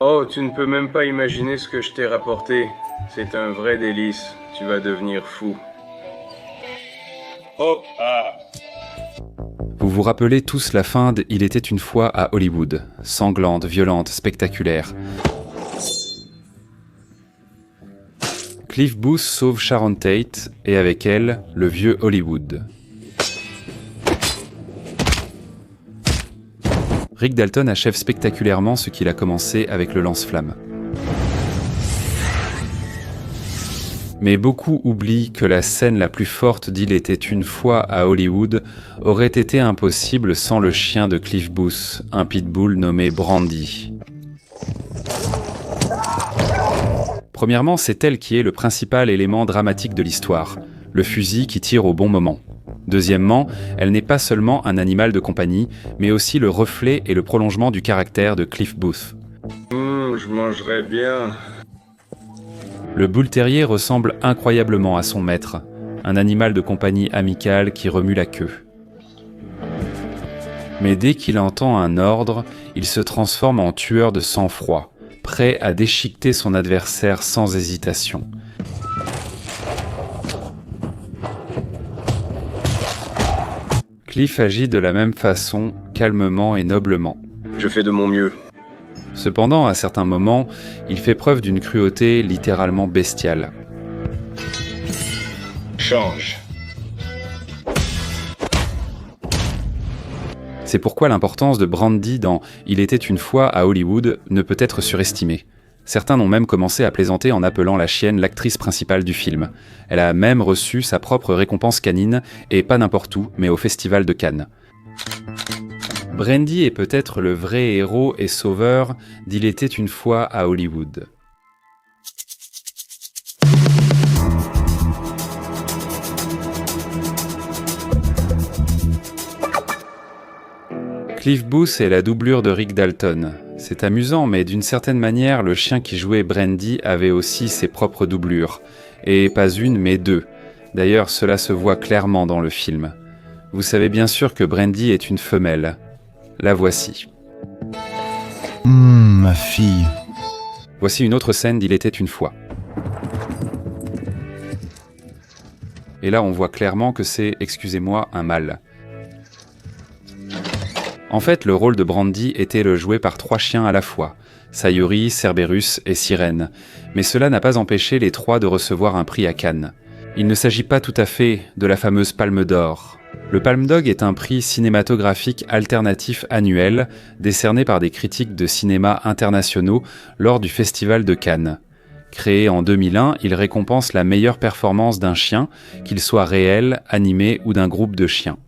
Oh, tu ne peux même pas imaginer ce que je t'ai rapporté. C'est un vrai délice. Tu vas devenir fou. Oh, ah. Vous vous rappelez tous la fin d'« Il était une fois à Hollywood », sanglante, violente, spectaculaire. Cliff Booth sauve Sharon Tate, et avec elle, le vieux Hollywood. Rick Dalton achève spectaculairement ce qu'il a commencé avec le lance-flamme. Mais beaucoup oublient que la scène la plus forte d'Il était une fois à Hollywood aurait été impossible sans le chien de Cliff Booth, un pitbull nommé Brandy. Premièrement, c'est elle qui est le principal élément dramatique de l'histoire, le fusil qui tire au bon moment. Deuxièmement, elle n'est pas seulement un animal de compagnie, mais aussi le reflet et le prolongement du caractère de Cliff Booth. Je mangerais bien. Le bull terrier ressemble incroyablement à son maître, un animal de compagnie amical qui remue la queue. Mais dès qu'il entend un ordre, il se transforme en tueur de sang-froid, prêt à déchiqueter son adversaire sans hésitation. Cliff agit de la même façon, calmement et noblement. Je fais de mon mieux. Cependant, à certains moments, il fait preuve d'une cruauté littéralement bestiale. Change. C'est pourquoi l'importance de Brandy dans « Il était une fois à Hollywood » ne peut être surestimée. Certains n'ont même commencé à plaisanter en appelant la chienne l'actrice principale du film. Elle a même reçu sa propre récompense canine, et pas n'importe où, mais au Festival de Cannes. Brandy est peut-être le vrai héros et sauveur d'Il était une fois à Hollywood. Cliff Booth est la doublure de Rick Dalton. C'est amusant, mais d'une certaine manière, le chien qui jouait Brandy avait aussi ses propres doublures. Et pas une, mais deux. D'ailleurs, cela se voit clairement dans le film. Vous savez bien sûr que Brandy est une femelle. La voici. Ma fille. Voici une autre scène d'Il était une fois. Et là, on voit clairement que c'est, excusez-moi, un mâle. En fait, le rôle de Brandy était le joué par 3 chiens à la fois, Sayuri, Cerberus et Sirène, mais cela n'a pas empêché les 3 de recevoir un prix à Cannes. Il ne s'agit pas tout à fait de la fameuse Palme d'Or. Le Palme d'Or est un prix cinématographique alternatif annuel, décerné par des critiques de cinéma internationaux lors du Festival de Cannes. Créé en 2001, il récompense la meilleure performance d'un chien, qu'il soit réel, animé ou d'un groupe de chiens.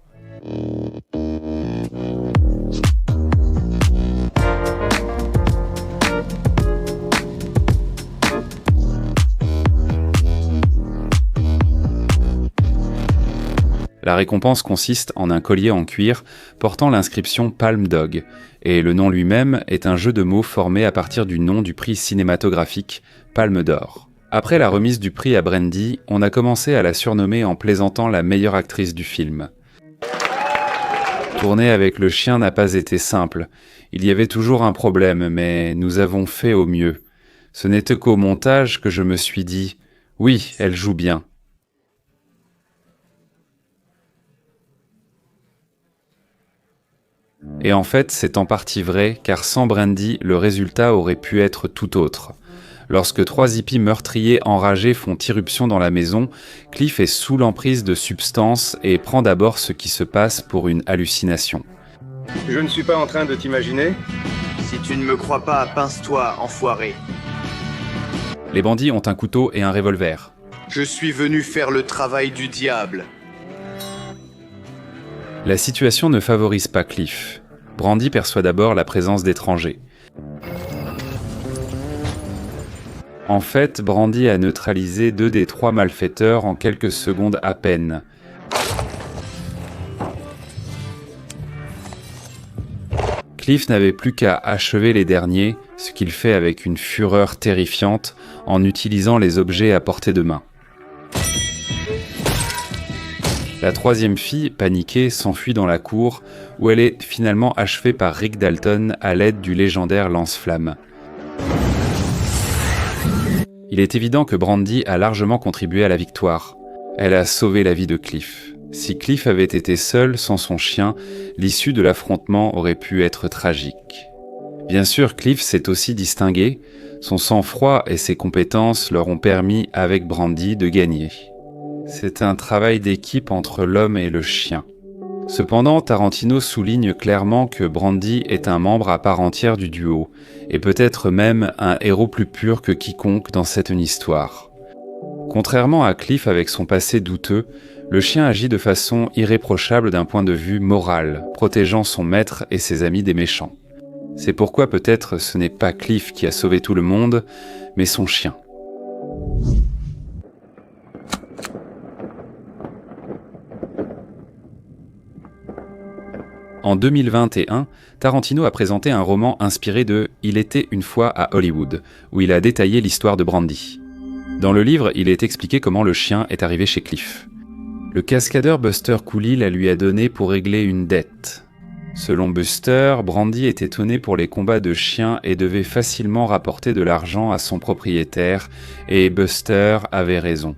La récompense consiste en un collier en cuir portant l'inscription Palme Dog, et le nom lui-même est un jeu de mots formé à partir du nom du prix cinématographique Palme d'Or. Après la remise du prix à Brandy, on a commencé à la surnommer en plaisantant la meilleure actrice du film. Tourner avec le chien n'a pas été simple. Il y avait toujours un problème, mais nous avons fait au mieux. Ce n'était qu'au montage que je me suis dit « Oui, elle joue bien ». Et en fait, c'est en partie vrai, car sans Brandy, le résultat aurait pu être tout autre. Lorsque 3 hippies meurtriers enragés font irruption dans la maison, Cliff est sous l'emprise de substances et prend d'abord ce qui se passe pour une hallucination. Je ne suis pas en train de t'imaginer. Si tu ne me crois pas, pince-toi, enfoiré. Les bandits ont un couteau et un revolver. Je suis venu faire le travail du diable. La situation ne favorise pas Cliff. Brandy perçoit d'abord la présence d'étrangers. En fait, Brandy a neutralisé 2 des 3 malfaiteurs en quelques secondes à peine. Cliff n'avait plus qu'à achever les derniers, ce qu'il fait avec une fureur terrifiante en utilisant les objets à portée de main. La 3e fille, paniquée, s'enfuit dans la cour, où elle est finalement achevée par Rick Dalton à l'aide du légendaire lance-flamme. Il est évident que Brandy a largement contribué à la victoire. Elle a sauvé la vie de Cliff. Si Cliff avait été seul, sans son chien, l'issue de l'affrontement aurait pu être tragique. Bien sûr, Cliff s'est aussi distingué. Son sang-froid et ses compétences leur ont permis, avec Brandy, de gagner. C'est un travail d'équipe entre l'homme et le chien. Cependant, Tarantino souligne clairement que Brandy est un membre à part entière du duo, et peut-être même un héros plus pur que quiconque dans cette histoire. Contrairement à Cliff avec son passé douteux, le chien agit de façon irréprochable d'un point de vue moral, protégeant son maître et ses amis des méchants. C'est pourquoi peut-être ce n'est pas Cliff qui a sauvé tout le monde, mais son chien. En 2021, Tarantino a présenté un roman inspiré de « Il était une fois à Hollywood », où il a détaillé l'histoire de Brandy. Dans le livre, il est expliqué comment le chien est arrivé chez Cliff. Le cascadeur Buster Cooley la lui a donnée pour régler une dette. Selon Buster, Brandy était étonné pour les combats de chiens et devait facilement rapporter de l'argent à son propriétaire, et Buster avait raison.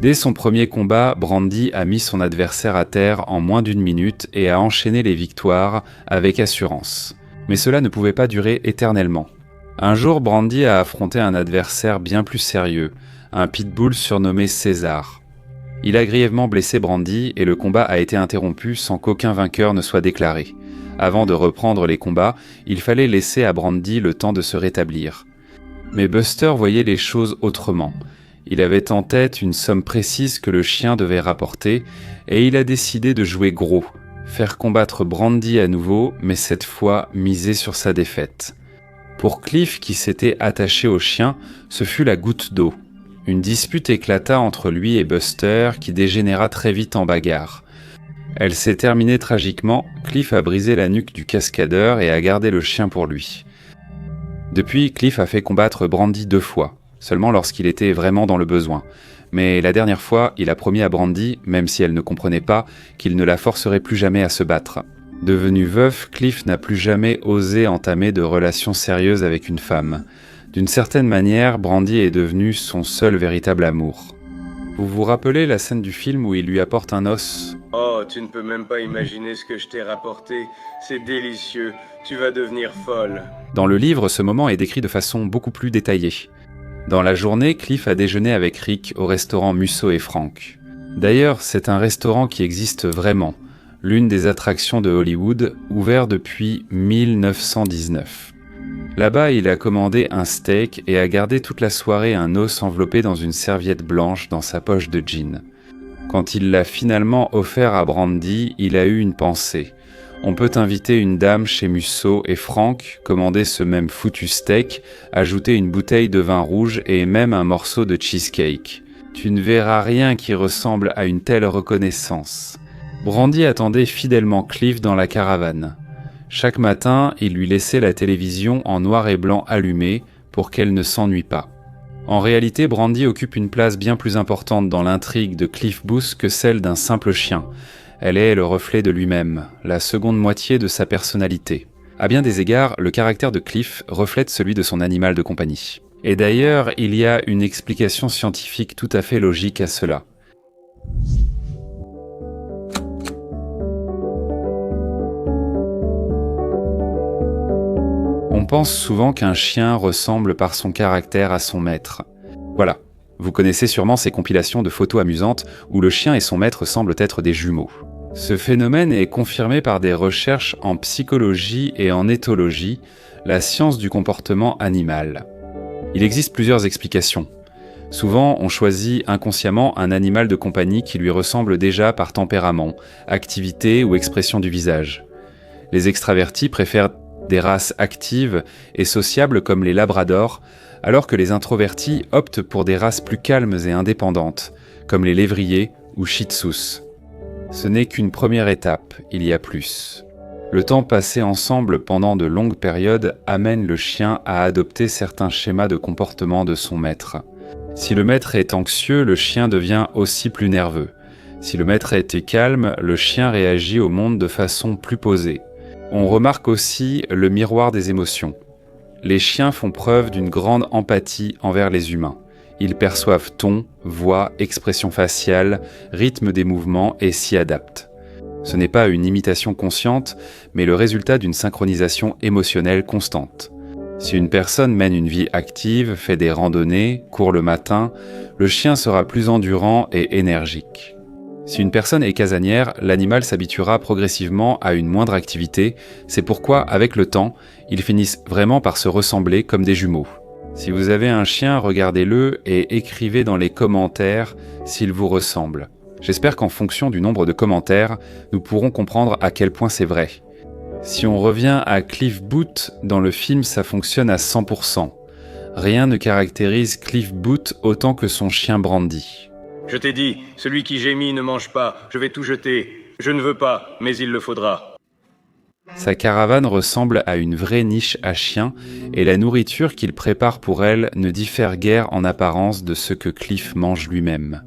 Dès son premier combat, Brandy a mis son adversaire à terre en moins d'1 minute et a enchaîné les victoires avec assurance. Mais cela ne pouvait pas durer éternellement. Un jour, Brandy a affronté un adversaire bien plus sérieux, un pitbull surnommé César. Il a grièvement blessé Brandy et le combat a été interrompu sans qu'aucun vainqueur ne soit déclaré. Avant de reprendre les combats, il fallait laisser à Brandy le temps de se rétablir. Mais Buster voyait les choses autrement. Il avait en tête une somme précise que le chien devait rapporter, et il a décidé de jouer gros, faire combattre Brandy à nouveau, mais cette fois miser sur sa défaite. Pour Cliff, qui s'était attaché au chien, ce fut la goutte d'eau. Une dispute éclata entre lui et Buster, qui dégénéra très vite en bagarre. Elle s'est terminée tragiquement, Cliff a brisé la nuque du cascadeur et a gardé le chien pour lui. Depuis, Cliff a fait combattre Brandy 2 fois. Seulement lorsqu'il était vraiment dans le besoin. Mais la dernière fois, il a promis à Brandy, même si elle ne comprenait pas, qu'il ne la forcerait plus jamais à se battre. Devenu veuf, Cliff n'a plus jamais osé entamer de relations sérieuses avec une femme. D'une certaine manière, Brandy est devenue son seul véritable amour. Vous vous rappelez la scène du film où il lui apporte un os ? Oh, tu ne peux même pas imaginer ce que je t'ai rapporté. C'est délicieux. Tu vas devenir folle. Dans le livre, ce moment est décrit de façon beaucoup plus détaillée. Dans la journée, Cliff a déjeuné avec Rick au restaurant Musso et Frank. D'ailleurs, c'est un restaurant qui existe vraiment, l'une des attractions de Hollywood, ouvert depuis 1919. Là-bas, il a commandé un steak et a gardé toute la soirée un os enveloppé dans une serviette blanche dans sa poche de jean. Quand il l'a finalement offert à Brandy, il a eu une pensée. On peut inviter une dame chez Musso et Frank, commander ce même foutu steak, ajouter une bouteille de vin rouge et même un morceau de cheesecake. Tu ne verras rien qui ressemble à une telle reconnaissance. Brandy attendait fidèlement Cliff dans la caravane. Chaque matin, il lui laissait la télévision en noir et blanc allumée pour qu'elle ne s'ennuie pas. En réalité, Brandy occupe une place bien plus importante dans l'intrigue de Cliff Booth que celle d'un simple chien. Elle est le reflet de lui-même, la seconde moitié de sa personnalité. À bien des égards, le caractère de Cliff reflète celui de son animal de compagnie. Et d'ailleurs, il y a une explication scientifique tout à fait logique à cela. On pense souvent qu'un chien ressemble par son caractère à son maître. Voilà, vous connaissez sûrement ces compilations de photos amusantes où le chien et son maître semblent être des jumeaux. Ce phénomène est confirmé par des recherches en psychologie et en éthologie, la science du comportement animal. Il existe plusieurs explications. Souvent, on choisit inconsciemment un animal de compagnie qui lui ressemble déjà par tempérament, activité ou expression du visage. Les extravertis préfèrent des races actives et sociables comme les labradors, alors que les introvertis optent pour des races plus calmes et indépendantes, comme les lévriers ou shih tzus. Ce n'est qu'une première étape, il y a plus. Le temps passé ensemble pendant de longues périodes amène le chien à adopter certains schémas de comportement de son maître. Si le maître est anxieux, le chien devient aussi plus nerveux. Si le maître était calme, le chien réagit au monde de façon plus posée. On remarque aussi le miroir des émotions. les chiens font preuve d'une grande empathie envers les humains. Ils perçoivent ton, voix, expression faciale, rythme des mouvements et s'y adaptent. Ce n'est pas une imitation consciente, mais le résultat d'une synchronisation émotionnelle constante. Si une personne mène une vie active, fait des randonnées, court le matin, le chien sera plus endurant et énergique. Si une personne est casanière, l'animal s'habituera progressivement à une moindre activité, c'est pourquoi, avec le temps, ils finissent vraiment par se ressembler comme des jumeaux. Si vous avez un chien, regardez-le et écrivez dans les commentaires s'il vous ressemble. J'espère qu'en fonction du nombre de commentaires, nous pourrons comprendre à quel point c'est vrai. Si on revient à Cliff Booth, dans le film ça fonctionne à 100%. Rien ne caractérise Cliff Booth autant que son chien Brandy. Je t'ai dit, celui qui gémit ne mange pas, je vais tout jeter. Je ne veux pas, mais il le faudra. Sa caravane ressemble à une vraie niche à chiens et la nourriture qu'il prépare pour elle ne diffère guère en apparence de ce que Cliff mange lui-même.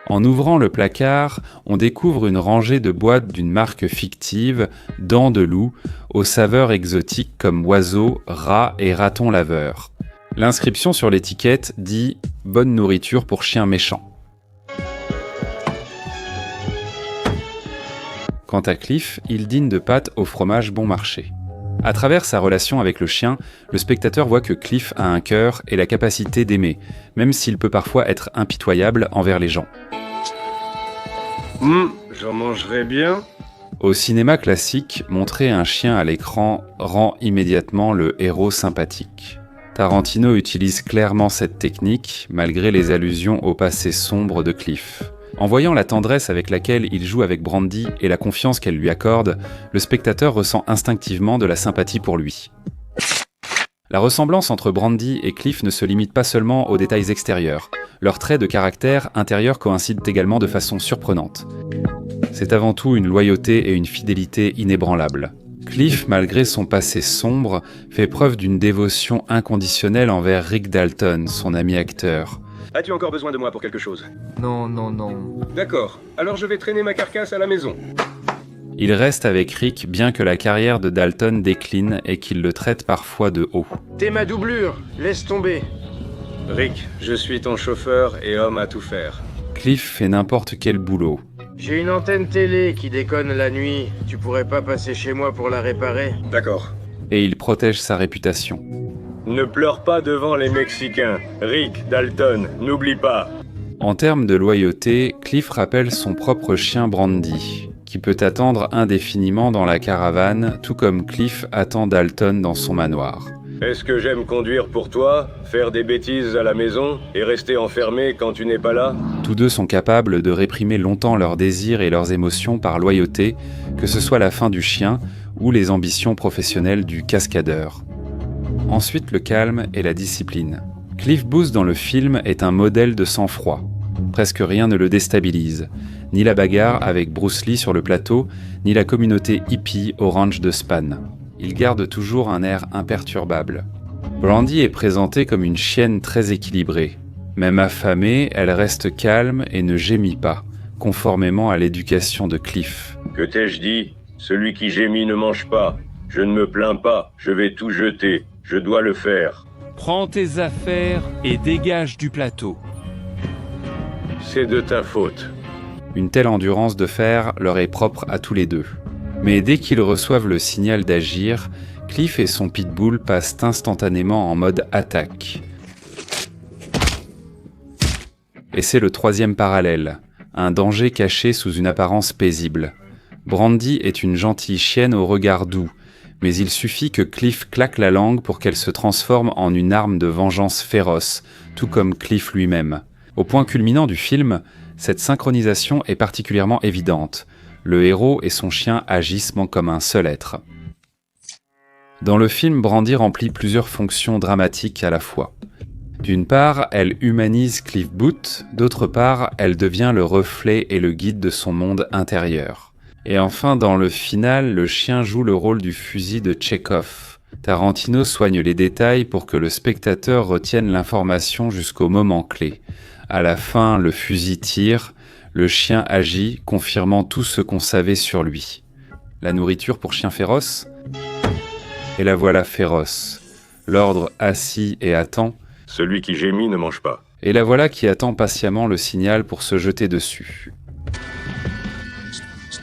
En ouvrant le placard, on découvre une rangée de boîtes d'une marque fictive, Dents de loup, aux saveurs exotiques comme oiseaux, rats et ratons laveurs. L'inscription sur l'étiquette dit « Bonne nourriture pour chiens méchants ». Quant à Cliff, il dîne de pâtes au fromage bon marché. À travers sa relation avec le chien, le spectateur voit que Cliff a un cœur et la capacité d'aimer, même s'il peut parfois être impitoyable envers les gens. J'en mangerai bien. Au cinéma classique, montrer un chien à l'écran rend immédiatement le héros sympathique. Tarantino utilise clairement cette technique, malgré les allusions au passé sombre de Cliff. En voyant la tendresse avec laquelle il joue avec Brandy et la confiance qu'elle lui accorde, le spectateur ressent instinctivement de la sympathie pour lui. La ressemblance entre Brandy et Cliff ne se limite pas seulement aux détails extérieurs. Leurs traits de caractère intérieur coïncident également de façon surprenante. C'est avant tout une loyauté et une fidélité inébranlables. Cliff, malgré son passé sombre, fait preuve d'une dévotion inconditionnelle envers Rick Dalton, son ami acteur. As-tu encore besoin de moi pour quelque chose? Non. D'accord, alors je vais traîner ma carcasse à la maison. Il reste avec Rick bien que la carrière de Dalton décline et qu'il le traite parfois de haut. T'es ma doublure, laisse tomber. Rick, je suis ton chauffeur et homme à tout faire. Cliff fait n'importe quel boulot. J'ai une antenne télé qui déconne la nuit. Tu pourrais pas passer chez moi pour la réparer? D'accord. Et il protège sa réputation. Ne pleure pas devant les Mexicains. Rick, Dalton, n'oublie pas. En termes de loyauté, Cliff rappelle son propre chien Brandy, qui peut attendre indéfiniment dans la caravane, tout comme Cliff attend Dalton dans son manoir. Est-ce que j'aime conduire pour toi, faire des bêtises à la maison et rester enfermé quand tu n'es pas là? Tous deux sont capables de réprimer longtemps leurs désirs et leurs émotions par loyauté, que ce soit la faim du chien ou les ambitions professionnelles du cascadeur. Ensuite, le calme et la discipline. Cliff Booth dans le film est un modèle de sang-froid. Presque rien ne le déstabilise. Ni la bagarre avec Bruce Lee sur le plateau, ni la communauté hippie au ranch de Span. Il garde toujours un air imperturbable. Brandy est présentée comme une chienne très équilibrée. Même affamée, elle reste calme et ne gémit pas, conformément à l'éducation de Cliff. Que t'ai-je dit? Celui qui gémit ne mange pas. Je ne me plains pas, je vais tout jeter. Je dois le faire. Prends tes affaires et dégage du plateau. C'est de ta faute. Une telle endurance de fer leur est propre à tous les deux. Mais dès qu'ils reçoivent le signal d'agir, Cliff et son pitbull passent instantanément en mode attaque. Et c'est le troisième parallèle, un danger caché sous une apparence paisible. Brandy est une gentille chienne au regard doux, mais il suffit que Cliff claque la langue pour qu'elle se transforme en une arme de vengeance féroce, tout comme Cliff lui-même. Au point culminant du film, cette synchronisation est particulièrement évidente. Le héros et son chien agissent comme un seul être. Dans le film, Brandy remplit plusieurs fonctions dramatiques à la fois. D'une part, elle humanise Cliff Booth, d'autre part, elle devient le reflet et le guide de son monde intérieur. Et enfin, dans le final, le chien joue le rôle du fusil de Tchekhov. Tarantino soigne les détails pour que le spectateur retienne l'information jusqu'au moment clé. À la fin, le fusil tire, le chien agit, confirmant tout ce qu'on savait sur lui. La nourriture pour chien féroce ? Et la voilà féroce. L'ordre assis et attend. Celui qui gémit ne mange pas. Et la voilà qui attend patiemment le signal pour se jeter dessus.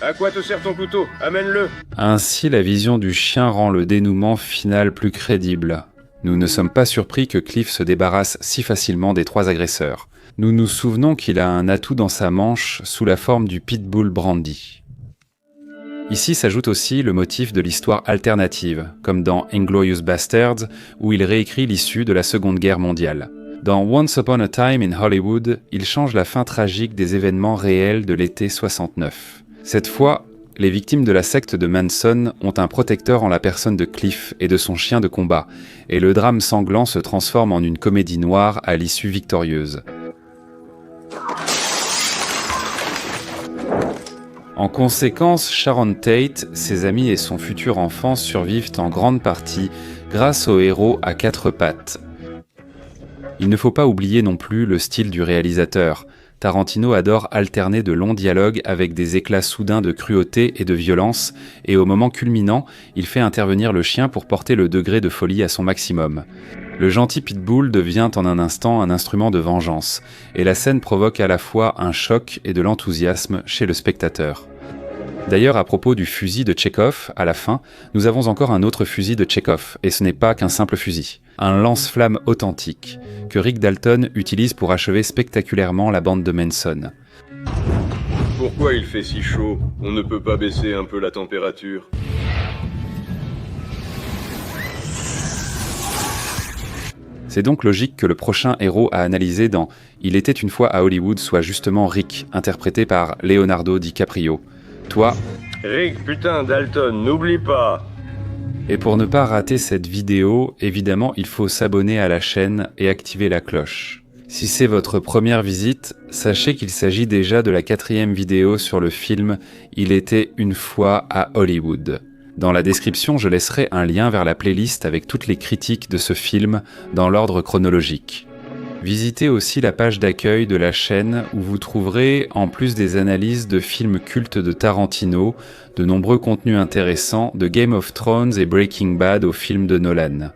À quoi te sert ton couteau? Amène-le! Ainsi, la vision du chien rend le dénouement final plus crédible. Nous ne sommes pas surpris que Cliff se débarrasse si facilement des 3 agresseurs. Nous nous souvenons qu'il a un atout dans sa manche sous la forme du pitbull Brandy. Ici s'ajoute aussi le motif de l'histoire alternative, comme dans Inglourious Basterds, où il réécrit l'issue de la Seconde Guerre mondiale. Dans Once Upon a Time in Hollywood, il change la fin tragique des événements réels de l'été 69. Cette fois, les victimes de la secte de Manson ont un protecteur en la personne de Cliff et de son chien de combat, et le drame sanglant se transforme en une comédie noire à l'issue victorieuse. En conséquence, Sharon Tate, ses amis et son futur enfant survivent en grande partie grâce au héros à 4 pattes. Il ne faut pas oublier non plus le style du réalisateur. Tarantino adore alterner de longs dialogues avec des éclats soudains de cruauté et de violence, et au moment culminant, il fait intervenir le chien pour porter le degré de folie à son maximum. Le gentil pitbull devient en un instant un instrument de vengeance, et la scène provoque à la fois un choc et de l'enthousiasme chez le spectateur. D'ailleurs, à propos du fusil de Tchekhov, à la fin, nous avons encore un autre fusil de Tchekhov, et ce n'est pas qu'un simple fusil. Un lance-flamme authentique, que Rick Dalton utilise pour achever spectaculairement la bande de Manson. Pourquoi il fait si chaud? On ne peut pas baisser un peu la température? C'est donc logique que le prochain héros à analyser dans Il était une fois à Hollywood soit justement Rick, interprété par Leonardo DiCaprio. Toi... Rick, putain, Dalton, n'oublie pas! Et pour ne pas rater cette vidéo, évidemment, il faut s'abonner à la chaîne et activer la cloche. Si c'est votre première visite, sachez qu'il s'agit déjà de la 4e vidéo sur le film Il était une fois à Hollywood. Dans la description, je laisserai un lien vers la playlist avec toutes les critiques de ce film dans l'ordre chronologique. Visitez aussi la page d'accueil de la chaîne où vous trouverez, en plus des analyses de films cultes de Tarantino, de nombreux contenus intéressants de Game of Thrones et Breaking Bad aux films de Nolan.